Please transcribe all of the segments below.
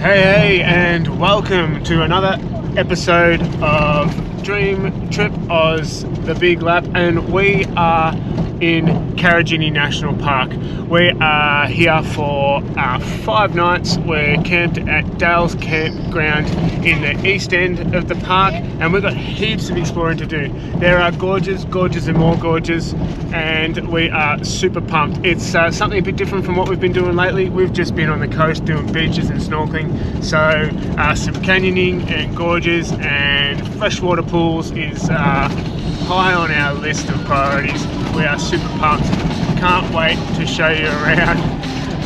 Hey, and welcome to another episode of Dream Trip Oz, the Big Lap, and we are in Karijini National Park. We are here for 5 nights. We're camped at Dale's Campground in the east end of the park, and we've got heaps of exploring to do. There are gorges and more gorges, and we are super pumped. It's something a bit different from what we've been doing lately. We've just been on the coast doing beaches and snorkeling, so some canyoning and gorges and freshwater pools is high on our list of priorities. We are super pumped. Can't wait to show you around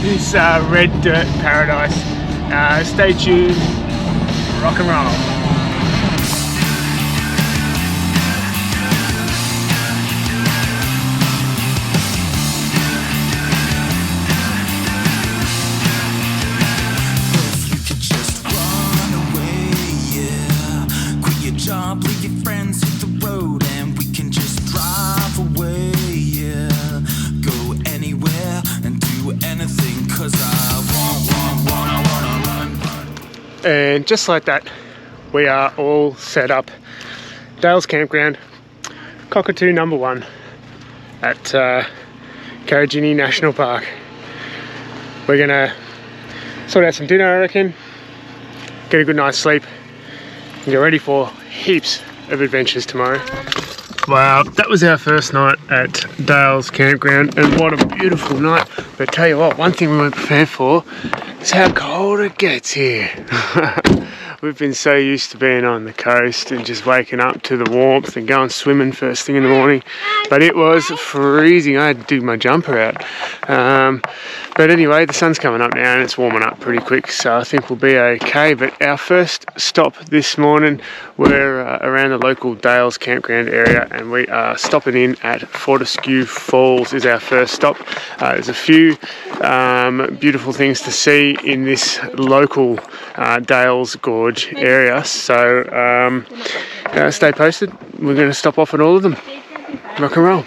this red dirt paradise. Stay tuned. Rock and roll. And just like that, we are all set up. Dale's Campground, Cockatoo number 1 at Karijini National Park. We're gonna sort out some dinner, I reckon, get a good night's sleep, and get ready for heaps of adventures tomorrow. Wow, that was our first night at Dale's Campground, and what a beautiful night. But tell you what, one thing we weren't prepared for is how cold it gets here. We've been so used to being on the coast and just waking up to the warmth and going swimming first thing in the morning, but it was freezing. I had to dig my jumper out. But anyway, the sun's coming up now and it's warming up pretty quick, so I think we'll be okay. But our first stop this morning, we're around the local Dale's Campground area, and we are stopping in at Fortescue Falls is our first stop. There's a few beautiful things to see in this local Dale's Gorge area, so stay posted. We're going to stop off at all of them. Rock and roll.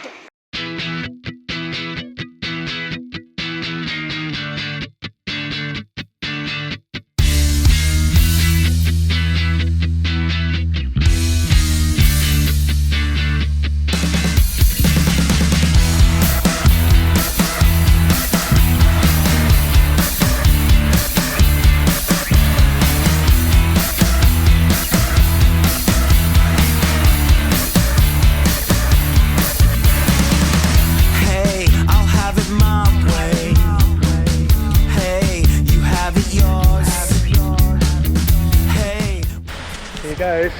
Goes.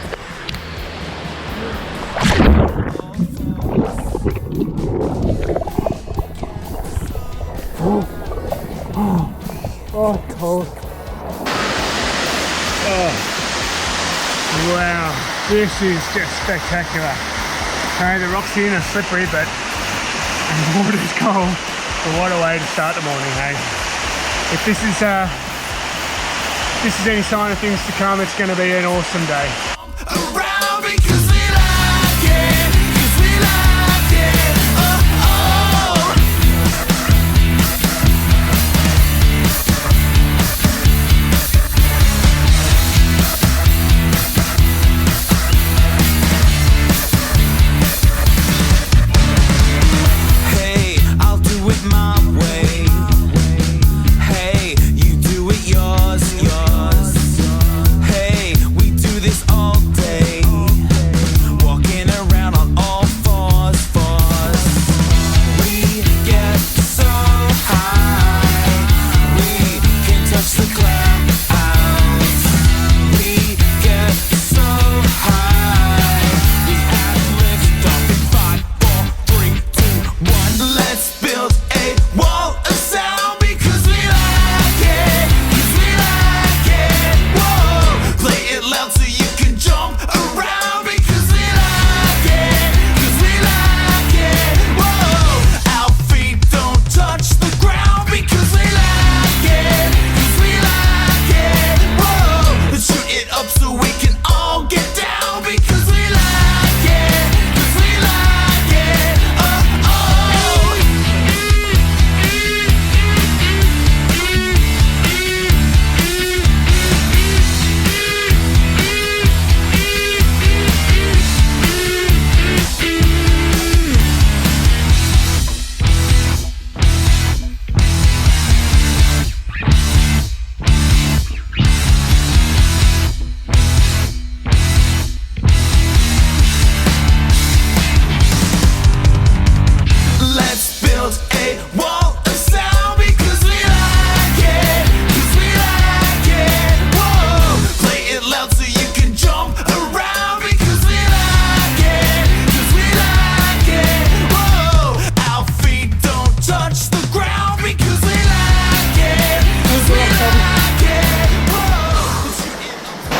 Oh, cold. Oh, wow, this is just spectacular. The rocks in are slippery, but the water's cold. But what a way to start the morning, hey? If this is any sign of things to come, it's going to be an awesome day. Hey, we do this all day.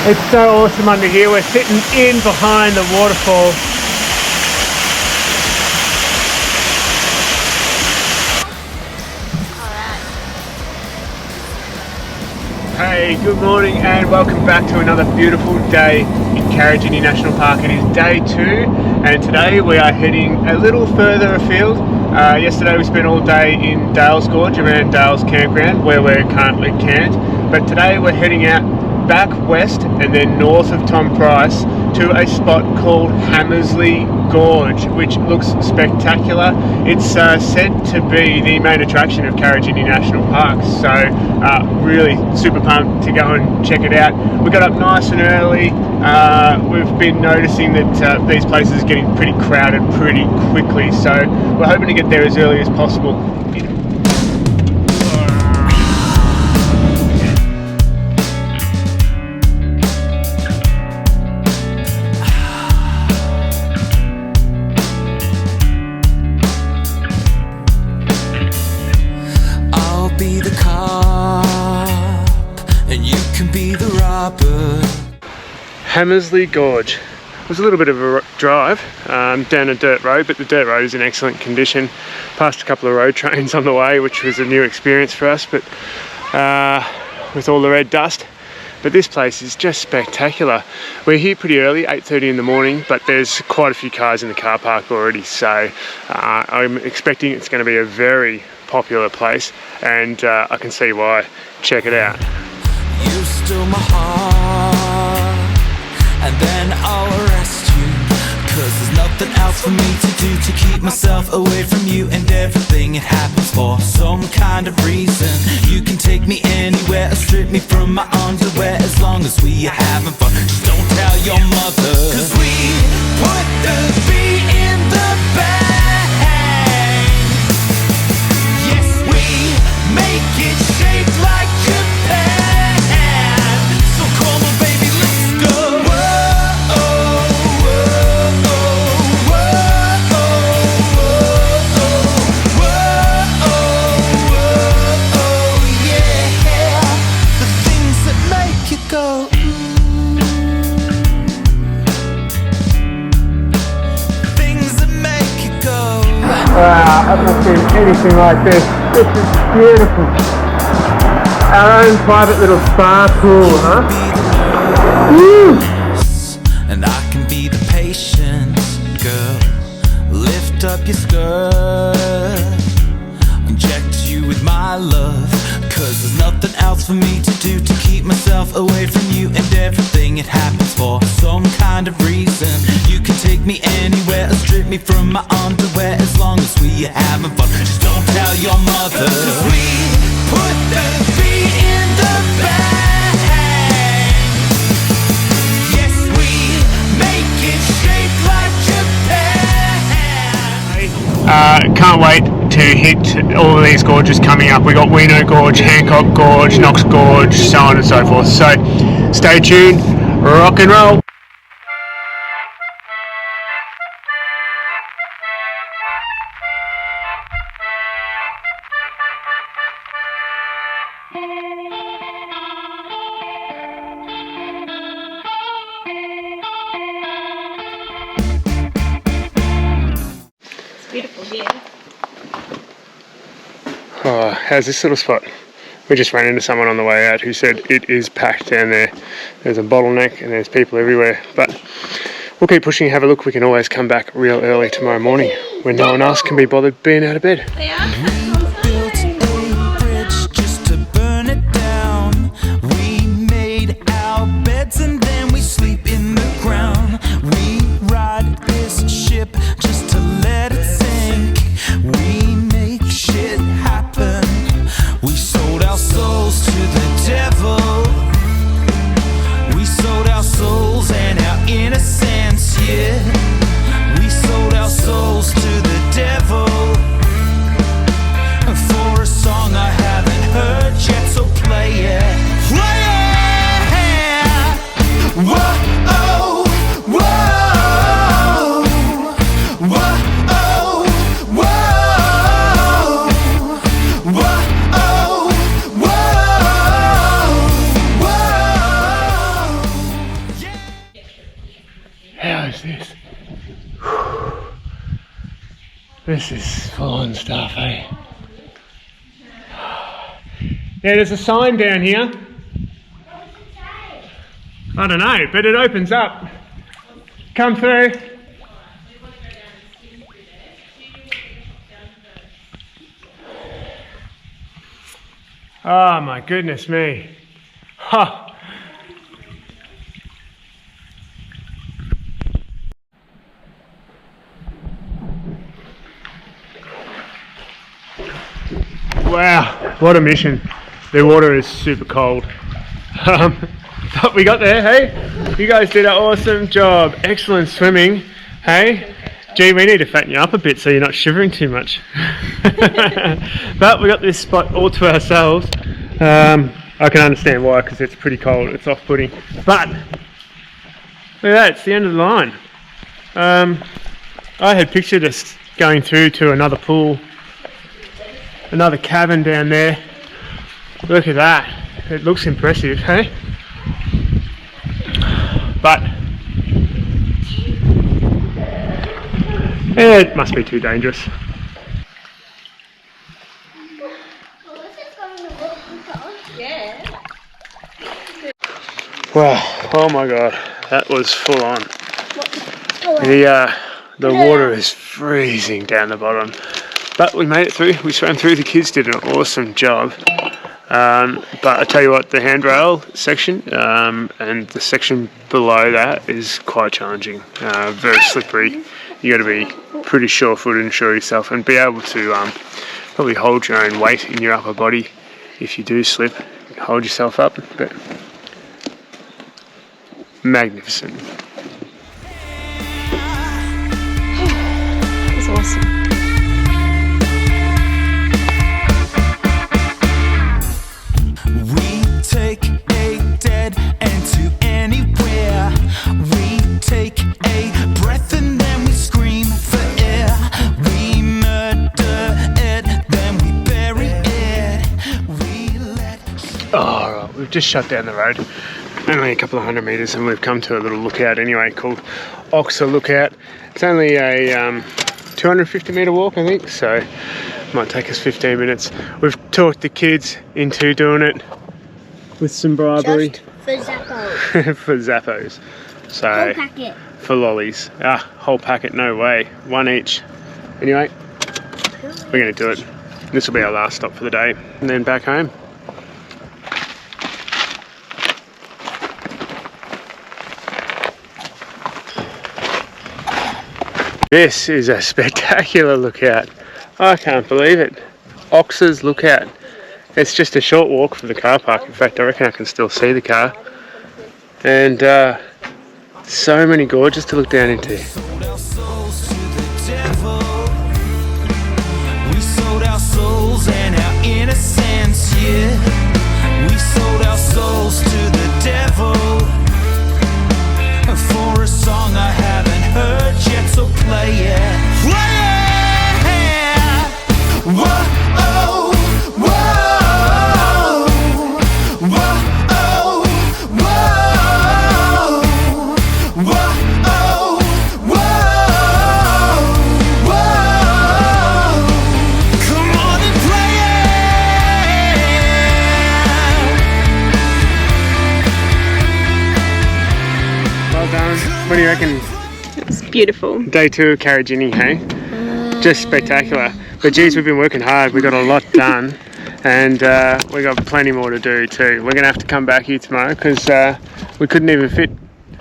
It's so awesome under here. We're sitting in behind the waterfall. Hey, good morning and welcome back to another beautiful day in Karijini National Park. It is day 2 and today we are heading a little further afield. Yesterday we spent all day in Dale's Gorge around Dale's Campground where we're currently camped, but today we're heading out back west and then north of Tom Price to a spot called Hamersley Gorge, which looks spectacular. It's said to be the main attraction of Karijini National Park, so really super pumped to go and check it out. We got up nice and early. We've been noticing that these places are getting pretty crowded pretty quickly, so we're hoping to get there as early as possible. Hamersley Gorge. It was a little bit of a drive down a dirt road, but the dirt road is in excellent condition. Passed a couple of road trains on the way, which was a new experience for us, but with all the red dust. But this place is just spectacular. We're here pretty early, 8:30 in the morning, but there's quite a few cars in the car park already, so I'm expecting it's going to be a very popular place, and I can see why. Check it out. You stole my heart, and then I'll arrest you, 'cause there's nothing else for me to do to keep myself away from you and everything. It happens for some kind of reason. You can take me anywhere or strip me from my underwear, as long as we are having fun. Just don't tell your mother, 'cause we put the beat in the bang. Yes, we make it shaped like Japan. So come on baby, let's go. Wow, I've not seen anything like this. This is beautiful. Our own private little spa pool, huh? Woo! And I can be the patient girl. Lift up your skirt, inject you with my love, 'cause there's nothing else for me to do to keep myself away from you and everything. It happens for some kind of reason. You can take me anywhere or strip me from my underwear, as long as we are having fun. Just don't tell your mother, 'cause we put the beat in the bang. Yes, we make it shaped like Japan. Can't wait to hit all of these gorges coming up. We got Wino Gorge, Hancock Gorge, Knox Gorge, so on and so forth. So stay tuned, rock and roll. Beautiful here. Oh, how's this little spot? We just ran into someone on the way out who said it is packed down there. There's a bottleneck and there's people everywhere, but we'll keep pushing and have a look. We can always come back real early tomorrow morning when no one else can be bothered being out of bed. They are. This is full on stuff, eh? Yeah, there's a sign down here. I don't know, but it opens up. Come through. Oh my goodness me. Ha! Wow, what a mission. The water is super cold. But we got there, hey? You guys did an awesome job. Excellent swimming, hey? Gee, we need to fatten you up a bit so you're not shivering too much. But we got this spot all to ourselves. I can understand why, because it's pretty cold. It's off-putting. But look at that, it's the end of the line. I had pictured us going through to another pool, another cabin down there. Look at that. It looks impressive, hey? But it must be too dangerous. Wow, oh my god, that was full on. The water is freezing down the bottom. But we made it through, we swam through, the kids did an awesome job. But I tell you what, the handrail section and the section below that is quite challenging, very slippery. You got to be pretty sure-footed and sure of yourself and be able to probably hold your own weight in your upper body if you do slip. Hold yourself up, but magnificent. That's awesome. Take a dead end to anywhere. We take a breath and then we scream for air. We murder it, then we bury it. We let. Alright, we've just shut down the road. Only a couple of 100 metres and we've come to a little lookout anyway called Oxer Lookout. It's only a 250 metre walk, I think, so it might take us 15 minutes. We've talked the kids into doing it with some bribery. Just for Zappos. For Zappos. So, Whole packet. for lollies. Whole packet, no way. One each. Anyway, we're going to do it. This will be our last stop for the day and then back home. This is a spectacular lookout. I can't believe it. Oxer's Lookout. It's just a short walk from the car park. In fact, I reckon I can still see the car. And so many gorges to look down into. We sold our souls to the devil. We sold our souls and our innocence, yeah. We sold our souls to the devil. For a song I haven't heard yet, so play it. Play it! Whoa! What do you reckon? It's beautiful. Day 2 of Karijini, hey? Just spectacular. But geez, we've been working hard. We got a lot done. And we got plenty more to do too. We're going to have to come back here tomorrow because we couldn't even fit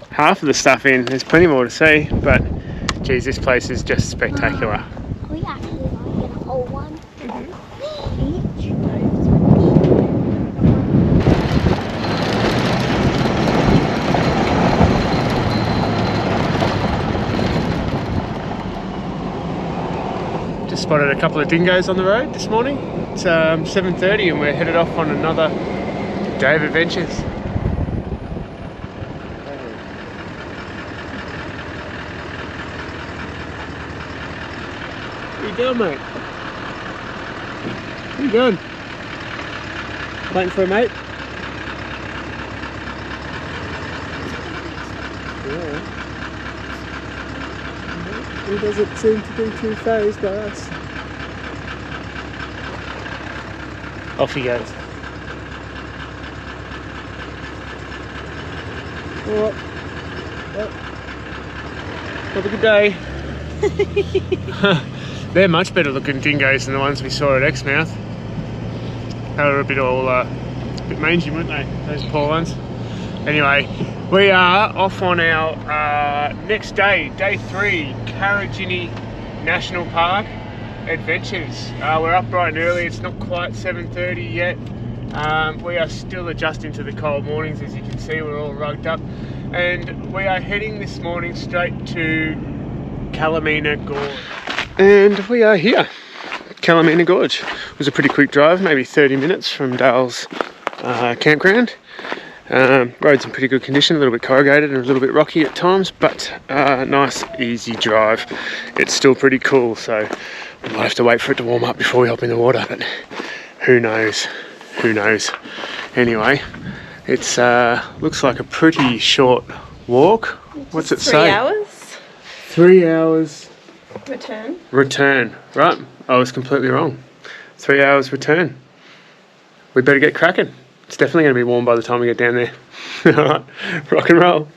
half of the stuff in. There's plenty more to see. But geez, this place is just spectacular. We actually like get a whole one. Each. Just spotted a couple of dingoes on the road this morning. It's 7:30 and we're headed off on another day of adventures. What are you doing, mate? What are you doing? Waiting for a mate? Yeah. He doesn't seem to be too fazed by us. Off he goes. Alright. Well, have a good day. They're much better looking dingoes than the ones we saw at Exmouth. They were a bit mangy, weren't they? Those poor ones. Anyway, we are off on our next day, day 3, Karijini National Park adventures. We're up bright and early. It's not quite 7:30 yet. We are still adjusting to the cold mornings. As you can see, we're all rugged up, and we are heading this morning straight to Kalamina Gorge. And we are here, Kalamina Gorge. It was a pretty quick drive, maybe 30 minutes from Dale's campground. Road's in pretty good condition, a little bit corrugated and a little bit rocky at times, but nice easy drive. It's still pretty cool, so we might have to wait for it to warm up before we hop in the water, but who knows, who knows. Anyway, it's looks like a pretty short walk. What's it say? 3 hours. 3 hours return, right? I was completely wrong. 3 hours return. We better get cracking. It's definitely going to be warm by the time we get down there. Alright, rock and roll.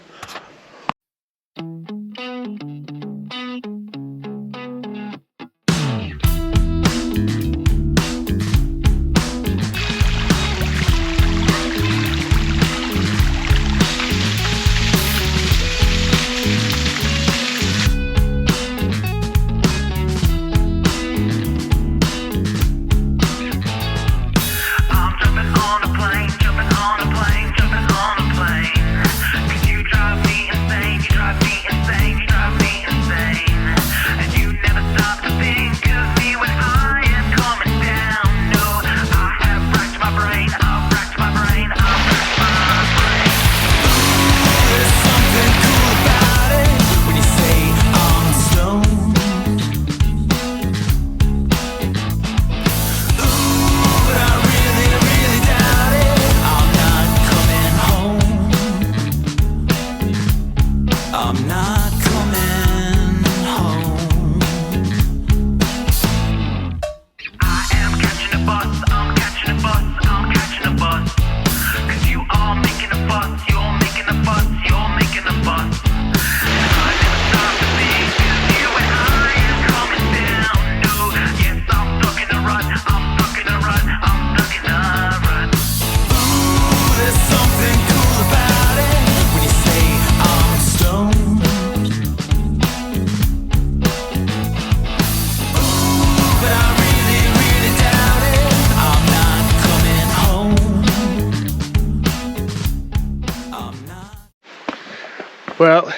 Well,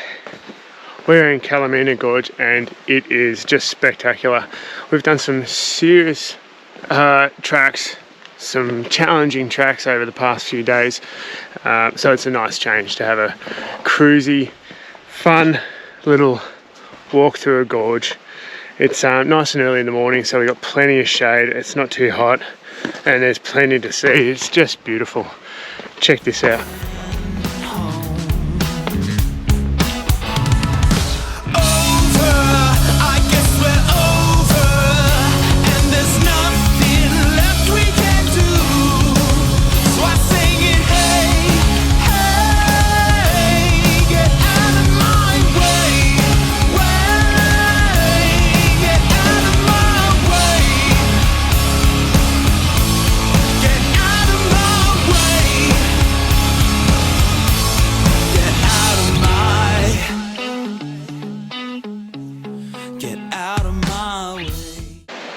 we're in Kalamina Gorge and it is just spectacular. We've done some serious tracks, some challenging tracks over the past few days, so it's a nice change to have a cruisy, fun little walk through a gorge. It's nice and early in the morning, so we've got plenty of shade, it's not too hot, and there's plenty to see. It's just beautiful. Check this out.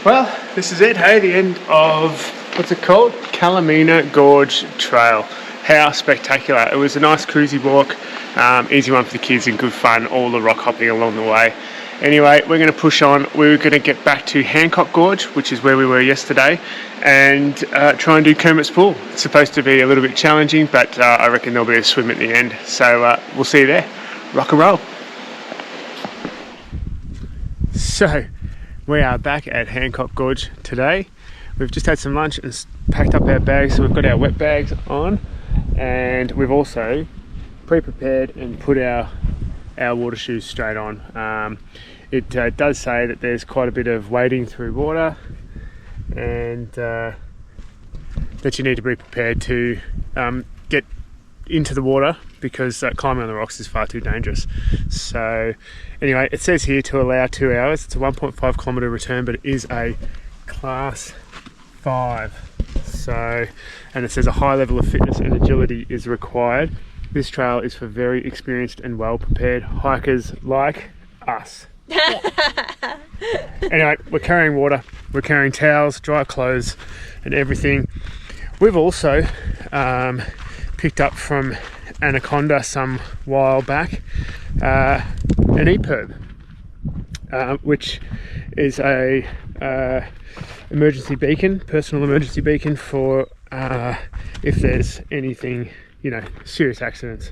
Well, this is it, hey, the end of, what's it called? Kalamina Gorge Trail. How spectacular. It was a nice cruisy walk, easy one for the kids and good fun, all the rock hopping along the way. Anyway, we're going to push on. We're going to get back to Hancock Gorge, which is where we were yesterday, and try and do Kermits Pool. It's supposed to be a little bit challenging, but I reckon there'll be a swim at the end. So we'll see you there. Rock and roll. So, we are back at Hancock Gorge today. We've just had some lunch and packed up our bags, so we've got our wet bags on, and we've also pre-prepared and put our water shoes straight on. it does say that there's quite a bit of wading through water, and that you need to be prepared to get into the water, because climbing on the rocks is far too dangerous. So anyway, it says here to allow 2 hours. It's a 1.5 kilometre return, but it is a class 5. So, and it says a high level of fitness and agility is required. This trail is for very experienced and well prepared hikers like us. Anyway, we're carrying water, we're carrying towels, dry clothes and everything. We've also picked up from Anaconda some while back an EPIRB, which is a emergency beacon, personal emergency beacon for if there's anything, you know, serious accidents,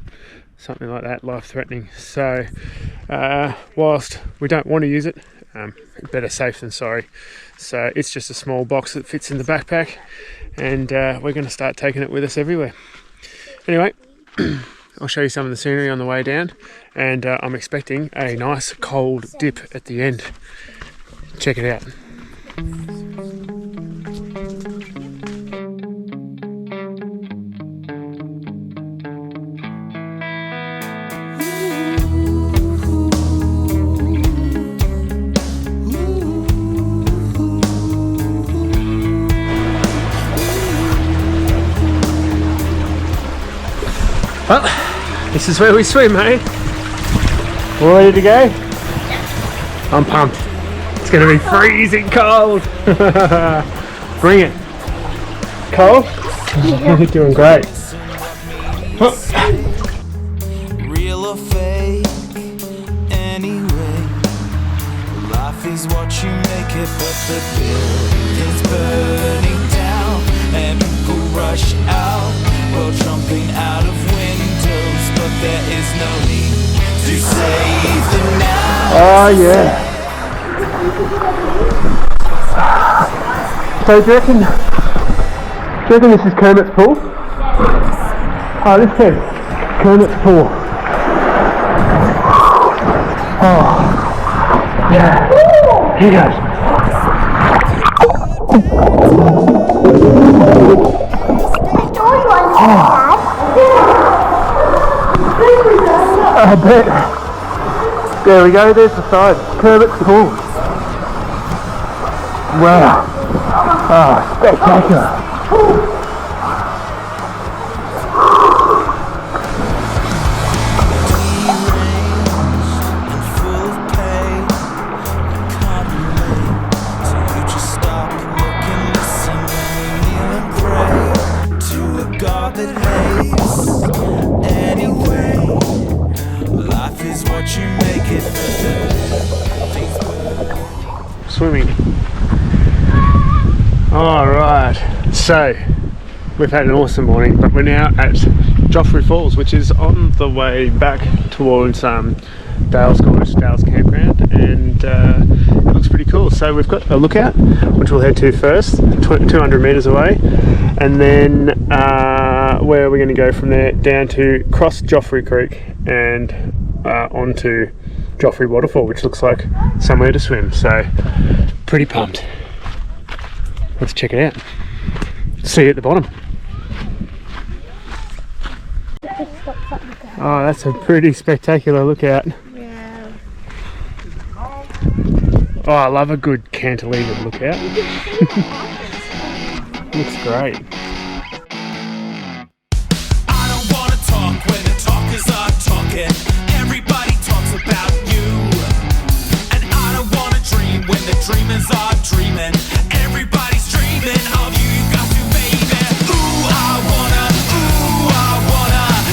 something like that, life-threatening. So whilst we don't want to use it, better safe than sorry. So it's just a small box that fits in the backpack, and we're going to start taking it with us everywhere. Anyway, I'll show you some of the scenery on the way down, and I'm expecting a nice cold dip at the end. Check it out. Well, this is where we swim, eh? All ready to go? I'm pumped. It's going to be freezing cold. Bring it. Cold? You're doing great. Real or fake, anyway. Life is what you make it, but the building's burning down, and people rush out, well, jumping out of windows, but there is no need to save them now. Oh yeah. So do you reckon this is Kermits Pool? Oh, this is Kermits Pool. Oh, yeah. Here goes. I bet. There we go, there's the side. Kermits Pool. Wow. Oh, spectacular. Swimming. Alright, so we've had an awesome morning, but we're now at Joffre Falls, which is on the way back towards Dale's Gorge, Dale's Campground, and it looks pretty cool. So we've got a lookout, which we'll head to first, 200 metres away, and then where we're going to go from there down to cross Joffre Creek and onto Joffre Waterfall, which looks like somewhere to swim. So pretty pumped. Let's check it out. See you at the bottom. Oh, that's a pretty spectacular lookout. Yeah. Oh, I love a good cantilevered lookout. Looks great. I don't wanna talk when the talkers are talking. Everybody talks about you. And I don't wanna dream when the dreamers are dreaming. Everybody's dreaming of you, you got to, baby. Ooh, I wanna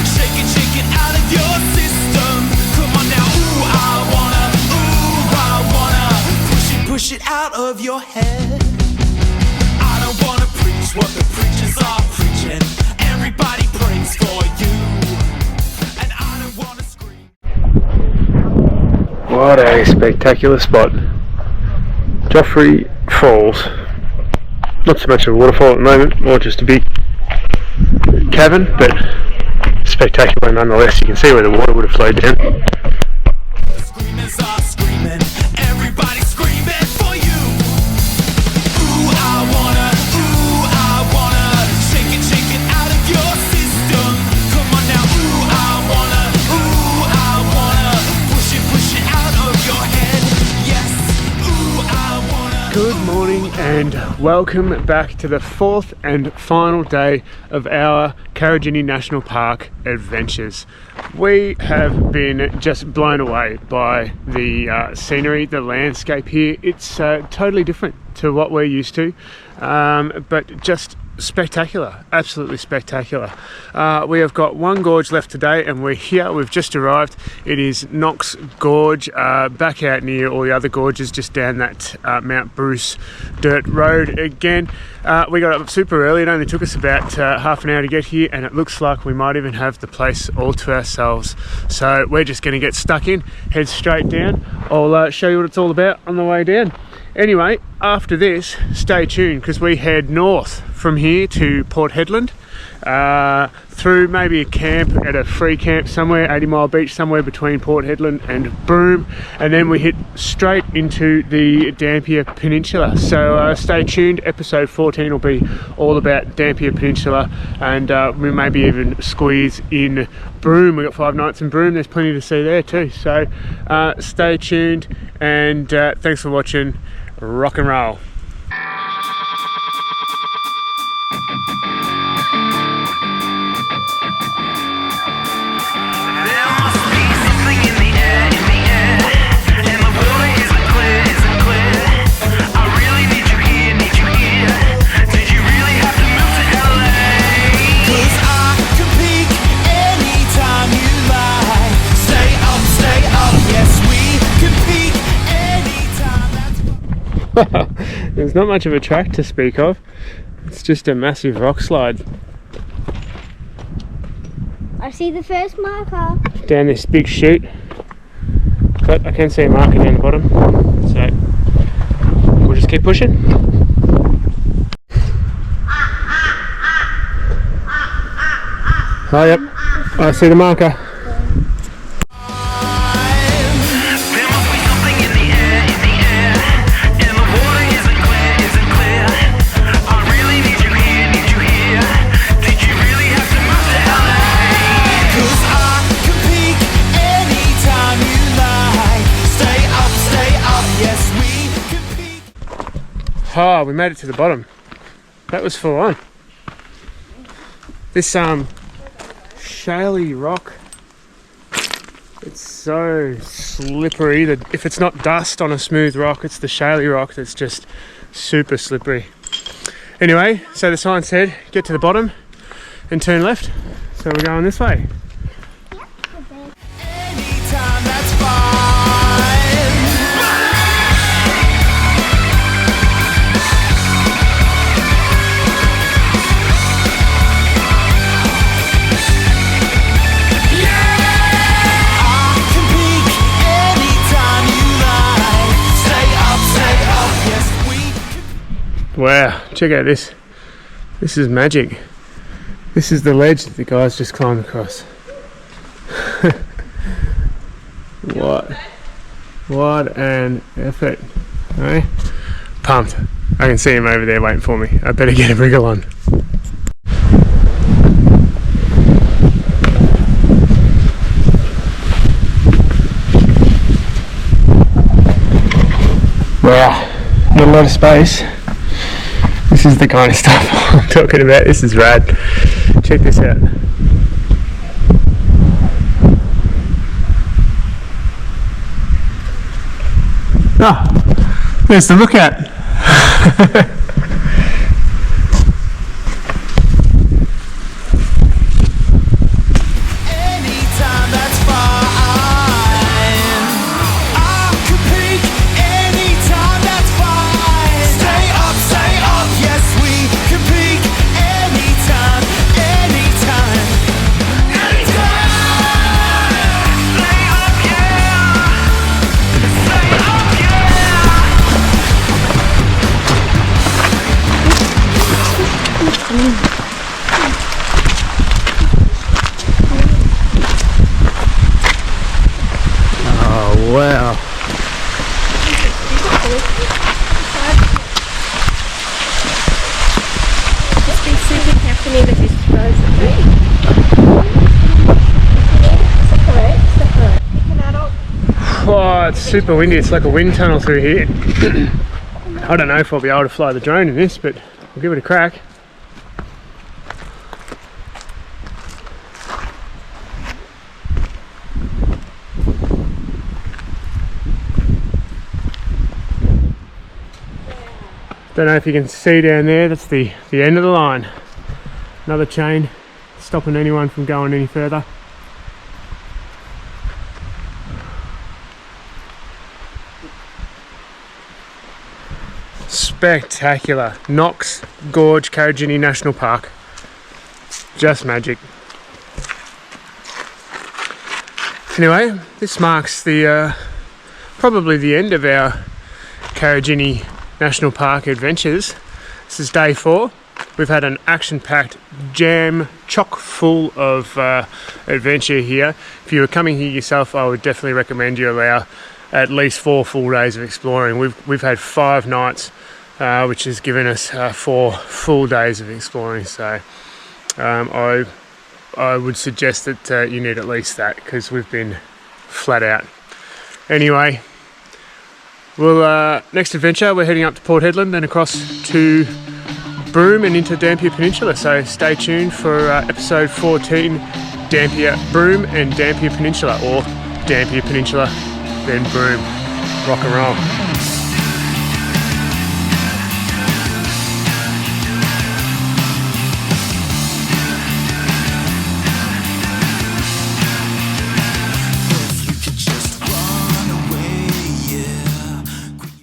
shake it out of your system. Come on now, ooh, I wanna push it out of your head. I don't wanna preach what the preachers are preaching. Everybody prays for you, and I don't wanna scream. What a spectacular spot. Joffre Falls. Not so much a waterfall at the moment, more just a big cavern, but spectacular nonetheless. You can see where the water would have flowed down. Screamers are screaming. and welcome back to the fourth and final day of our Karijini National Park adventures. We have been just blown away by the scenery, the landscape here. It's totally different to what we're used to, but just spectacular, absolutely spectacular. We have got one gorge left today and we're here, we've just arrived. It is Knox Gorge, back out near all the other gorges, just down that Mount Bruce dirt road again. We got up super early, it only took us about half an hour to get here, and it looks like we might even have the place all to ourselves. So we're just going to get stuck in, head straight down. I'll show you what it's all about on the way down. Anyway, after this, stay tuned because we head north from here to Port Hedland, through maybe a camp at a free camp somewhere, 80 Mile Beach, somewhere between Port Hedland and Broome, and then we hit straight into the Dampier Peninsula. So stay tuned, episode 14 will be all about Dampier Peninsula, and we maybe even squeeze in Broome. We've got 5 nights in Broome, there's plenty to see there too. So stay tuned, and thanks for watching. Rock and roll. There's not much of a track to speak of. It's just a massive rock slide. I see the first marker. Down this big chute. But I can see a marker down the bottom. So we'll just keep pushing. Oh yep, I see the marker. Oh, we made it to the bottom. That was full on. This shaly rock, it's so slippery that if it's not dust on a smooth rock, it's the shaly rock that's just super slippery. Anyway, so the sign said get to the bottom and turn left, so we're going this way. Anytime, that's fine. Wow, check out this. This is magic. This is the ledge that the guys just climbed across. What an effort. Right? Pumped. I can see him over there waiting for me. I better get a wriggle on. Wow, not a lot of space. This is the kind of stuff I'm talking about. This is rad. Check this out. Oh, there's the lookout. Wow. Just be super careful if you throws the tree. Oh, it's super windy. It's like a wind tunnel through here. I don't know if I'll be able to fly the drone in this, but we'll give it a crack. Don't know if you can see down there, that's the end of the line. Another chain stopping anyone from going any further. Spectacular. Knox Gorge, Karijini National Park. Just magic. Anyway, this marks the probably the end of our Karijini National Park adventures. This is day 4. We've had an action-packed, chock full of adventure here. If you were coming here yourself, I would definitely recommend you allow at least 4 full days of exploring. We've had 5 nights, which has given us 4 full days of exploring. So I would suggest that you need at least that, because we've been flat out. Anyway, next adventure, we're heading up to Port Hedland, then across to Broome and into Dampier Peninsula. So stay tuned for episode 14, Dampier, Broome and Dampier Peninsula, or Dampier Peninsula, then Broome. Rock and roll.